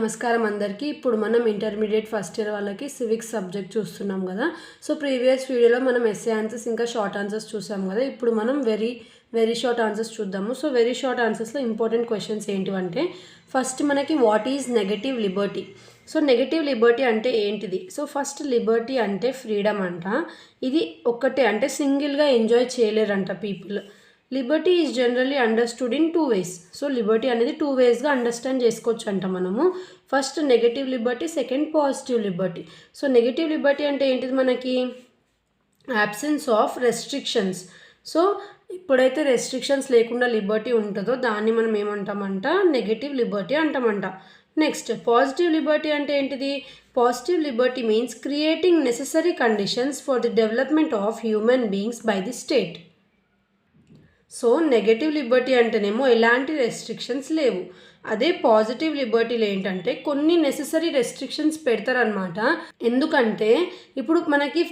నమస్కారం అందరికీ. ఇప్పుడు మనం ఇంటర్మీడియట్ ఫస్ట్ ఇయర్ వాళ్ళకి సివిక్స్ సబ్జెక్ట్ చూస్తున్నాం కదా. సో ప్రీవియస్ వీడియోలో మనం ఎస్ఏ ఆన్సర్స్ ఇంకా షార్ట్ ఆన్సర్స్ చూసాం కదా. ఇప్పుడు మనం వెరీ షార్ట్ ఆన్సర్స్ చూద్దాము. సో వెరీ షార్ట్ ఆన్సర్స్లో ఇంపార్టెంట్ క్వశ్చన్స్ ఏంటివంటే, ఫస్ట్ మనకి what is negative liberty. So negative liberty అంటే ఏంటిది? సో ఫస్ట్ లిబర్టీ అంటే ఫ్రీడమ్ అంట. ఇది ఒక్కటే అంటే సింగిల్గా ఎంజాయ్ చేయలేరంట people. Liberty is generally understood in 2 ways. సో లిబర్టీ అనేది 2 waysగా అండర్స్టాండ్ చేసుకోవచ్చు అంట మనము. First negative liberty, second positive liberty. So negative liberty అంటే ఏంటిది? మనకి యాబ్సెన్స్ ఆఫ్ రెస్ట్రిక్షన్స్. సో ఇప్పుడైతే రెస్ట్రిక్షన్స్ లేకుండా లిబర్టీ ఉంటుందో దాన్ని మనం ఏమంటామంట? నెగటివ్ లిబర్టీ అంటామంట. నెక్స్ట్ పాజిటివ్ లిబర్టీ అంటే ఏంటిది? Positive liberty means creating necessary conditions for the development of human beings by the state. So negative liberty అంటేనేమో ఎలాంటి రెస్ట్రిక్షన్స్ లేవు. అదే పాజిటివ్ లిబర్టీలో ఏంటంటే కొన్ని నెసెసరీ రెస్ట్రిక్షన్స్ పెడతారనమాట. ఎందుకంటే ఇప్పుడు మనకి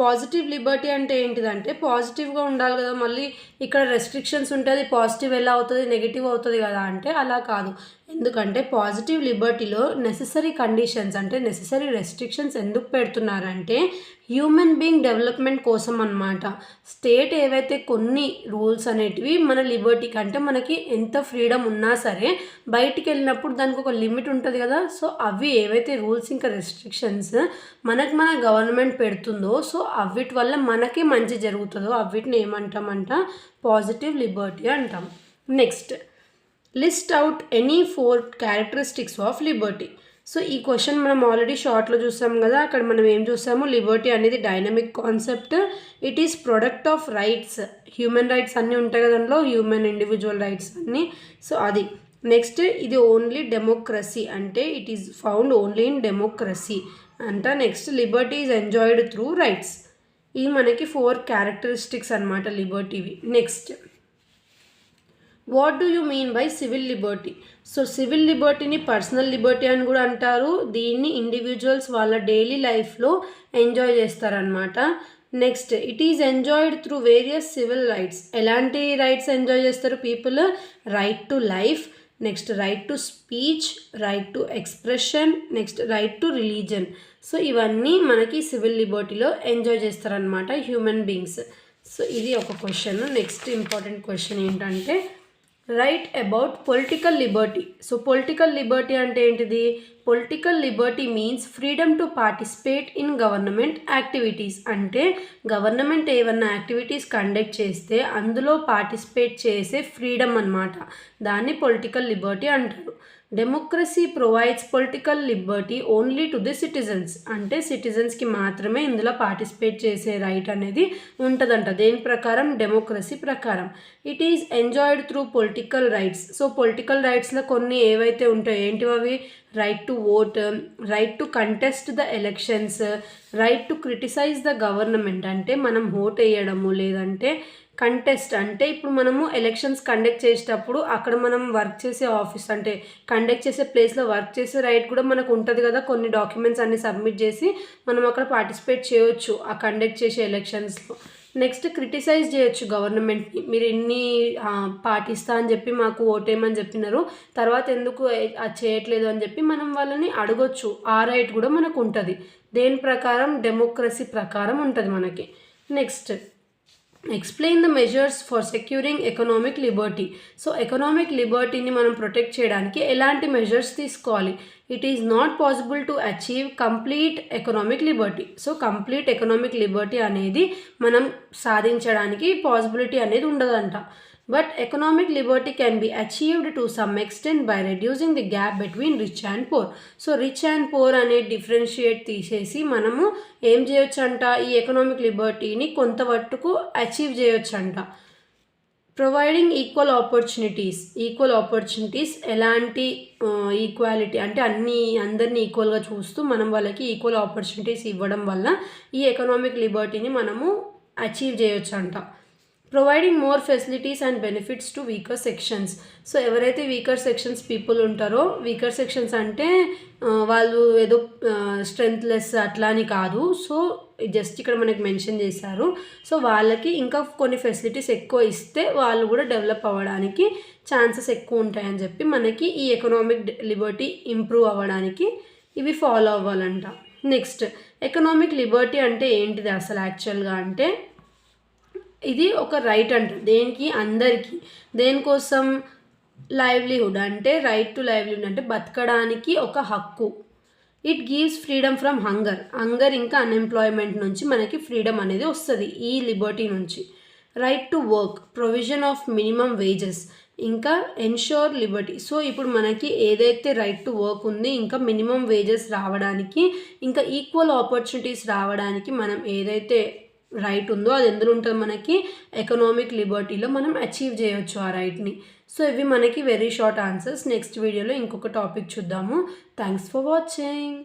పాజిటివ్ లిబర్టీ అంటే ఏంటిదంటే పాజిటివ్గా ఉండాలి కదా, మళ్ళీ ఇక్కడ రెస్ట్రిక్షన్స్ ఉంటుంది, పాజిటివ్ ఎలా అవుతుంది నెగటివ్ అవుతుంది కదా అంటే అలా కాదు. ఎందుకంటే పాజిటివ్ లిబర్టీలో నెసెసరీ కండిషన్స్ అంటే నెసెసరీ రెస్ట్రిక్షన్స్ ఎందుకు పెడుతున్నారంటే హ్యూమన్ బీయింగ్ డెవలప్మెంట్ కోసం అన్నమాట. స్టేట్ ఏవైతే కొన్ని రూల్స్ అనేటివి మన లిబర్టీకి అంటే మనకి ఎంత ఫ్రీడమ్ ఉన్నా సరే బయటికి వెళ్ళినప్పుడు దానికి ఒక లిమిట్ ఉంటుంది కదా. సో అవి ఏవైతే రూల్స్ ఇంకా రెస్ట్రిక్షన్స్ మన గవర్నమెంట్ పెడుతుందో సో అవిటి వల్ల మనకి మంచి జరుగుతుందో అవిటిని ఏమంటామంట? పాజిటివ్ లిబర్టీ అంటాం. Next list out any 4 characteristics of liberty. So ఈ క్వశ్చన్ మనం ఆల్రెడీ షార్ట్లో చూసాం కదా. అక్కడ మనం ఏం చూసాము? లిబర్టీ అనేది dynamic concept. It is product of rights. Human rights అన్నీ ఉంటాయి కదా దాంట్లో, హ్యూమన్ ఇండివిజువల్ రైట్స్ అన్నీ. సో అది నెక్స్ట్ ఇది ఓన్లీ డెమోక్రసీ అంటే it is found only in democracy అంట. Next liberty is enjoyed through rights. ఇవి మనకి 4 క్యారెక్టరిస్టిక్స్ అనమాట లిబర్టీవి. Next what do you mean by civil liberty. So civil లిబర్టీని పర్సనల్ లిబర్టీ అని కూడా అంటారు. దీన్ని ఇండివిజువల్స్ వాళ్ళ డైలీ లైఫ్లో ఎంజాయ్ చేస్తారనమాట. Next it is enjoyed through various civil rights. ఎలాంటి రైట్స్ ఎంజాయ్ చేస్తారు people? Right to life, next right to speech, right to expression, next right to religion. So ఇవన్నీ మనకి సివిల్ లిబర్టీలో ఎంజాయ్ చేస్తారనమాట human beings. So ఇది ఒక question. Next important question ఏంటంటే write about political Liberty. So political Liberty అంటే ఏంటిది? Political Liberty means freedom to participate in government activities. అంటే government ఏమన్నా యాక్టివిటీస్ కండక్ట్ చేస్తే అందులో పార్టిసిపేట్ చేసే ఫ్రీడమ్ అన్నమాట. దాన్ని పొలిటికల్ లిబర్టీ అంటారు. Democracy provides political Liberty only to the citizens. అంటే సిటిజన్స్కి మాత్రమే ఇందులో పార్టిసిపేట్ చేసే రైట్ అనేది ఉంటుందంట. దేని ప్రకారం? డెమోక్రసీ ప్రకారం. It is enjoyed through political rights. So political రైట్స్లో కొన్ని ఏవైతే ఉంటాయో ఏంటివి అవి? Right to vote, right to contest the elections, right to criticise the government. అంటే మనం ఓట్ వేయడము, లేదంటే కంటెస్ట్ అంటే ఇప్పుడు మనము ఎలక్షన్స్ కండక్ట్ చేసేటప్పుడు అక్కడ మనం వర్క్ చేసే ఆఫీస్ అంటే కండక్ట్ చేసే ప్లేస్లో వర్క్ చేసే రైట్ కూడా మనకు ఉంటుంది కదా. కొన్ని డాక్యుమెంట్స్ అన్ని సబ్మిట్ చేసి మనం అక్కడ పార్టిసిపేట్ చేయొచ్చు ఆ కండక్ట్ చేసే ఎలక్షన్స్లో. నెక్స్ట్ క్రిటిసైజ్ చేయొచ్చు గవర్నమెంట్ని. మీరు ఎన్ని పాటిస్తా అని చెప్పి మాకు ఓటేయమని చెప్పినారు, తర్వాత ఎందుకు అది చేయట్లేదు అని చెప్పి మనం వాళ్ళని అడగొచ్చు. ఆ రైట్ కూడా మనకు ఉంటుంది. దేని ప్రకారం? డెమోక్రసీ ప్రకారం ఉంటుంది మనకి. Next explain the measures for securing economic liberty. So economic లిబర్టీని మనం ప్రొటెక్ట్ చేయడానికి ఎలాంటి మెజర్స్ తీసుకోవాలి? It is not possible to achieve complete economic liberty. So complete economic liberty అనేది మనం సాధించడానికి పాసిబిలిటీ అనేది ఉండదంట. But economic liberty can be achieved to some extent by reducing the gap between rich and poor. So rich and poor అనే differentiate తీసేసి మనము ఏం చేయొచ్చు అంట? ఈ ఎకనామిక్ లిబర్టీని కొంత మట్టుకు అచీవ్ చేయొచ్చు అంట. ప్రొవైడింగ్ ఈక్వల్ ఆపర్చునిటీస్ ఎలాంటి ఈక్వాలిటీ అంటే అందరినీ ఈక్వల్గా చూస్తూ మనం వాళ్ళకి ఈక్వల్ ఆపర్చునిటీస్ ఇవ్వడం వల్ల ఈ ఎకనామిక్ లిబర్టీని మనము అచీవ్ చేయొచ్చు అంట. Providing more facilities and benefits to weaker sections. So ఎవరైతే వీకర్ సెక్షన్స్ పీపుల్ ఉంటారో, వీకర్ సెక్షన్స్ అంటే వాళ్ళు ఏదో స్ట్రెంత్ లెస్ అట్లా అని కాదు. సో జస్ట్ ఇక్కడ మనకి మెన్షన్ చేశారు. సో వాళ్ళకి ఇంకా కొన్ని ఫెసిలిటీస్ ఎక్కువ ఇస్తే వాళ్ళు కూడా డెవలప్ అవ్వడానికి ఛాన్సెస్ ఎక్కువ ఉంటాయని చెప్పి మనకి ఈ ఎకనామిక్ లిబర్టీ ఇంప్రూవ్ అవ్వడానికి ఇవి ఫాలో అవ్వాలంట. నెక్స్ట్, ఎకనామిక్ లిబర్టీ అంటే ఏంటిది అసలు యాక్చువల్గా అంటే ఇది ఒక రైట్ అంట. దేనికి? అందరికీ. దేనికోసం? లైవ్లీహుడ్ అంటే రైట్ టు లైవ్లీహుడ్ అంటే బతకడానికి ఒక హక్కు. It gives freedom from hunger ఇంకా అన్ఎంప్లాయ్మెంట్ నుంచి మనకి ఫ్రీడమ్ అనేది వస్తుంది ఈ లిబర్టీ నుంచి. Right to work, provision of minimum wages, ఇంకా ఎన్షోర్ లిబర్టీ. సో ఇప్పుడు మనకి ఏదైతే రైట్ టు వర్క్ ఉంది, ఇంకా మినిమం వేజెస్ రావడానికి, ఇంకా ఈక్వల్ ఆపర్చునిటీస్ రావడానికి మనం ఏదైతే రైట్ ఉందో అది ఎందులో ఉంటుంది? మనకి ఎకనామిక్ లిబర్టీలో మనం అచీవ్ చేయొచ్చు ఆ రైట్ని. సో ఇవి మనకి వెరీ షార్ట్ ఆన్సర్స్. నెక్స్ట్ వీడియోలో ఇంకొక టాపిక్ చూద్దాము. Thanks for watching.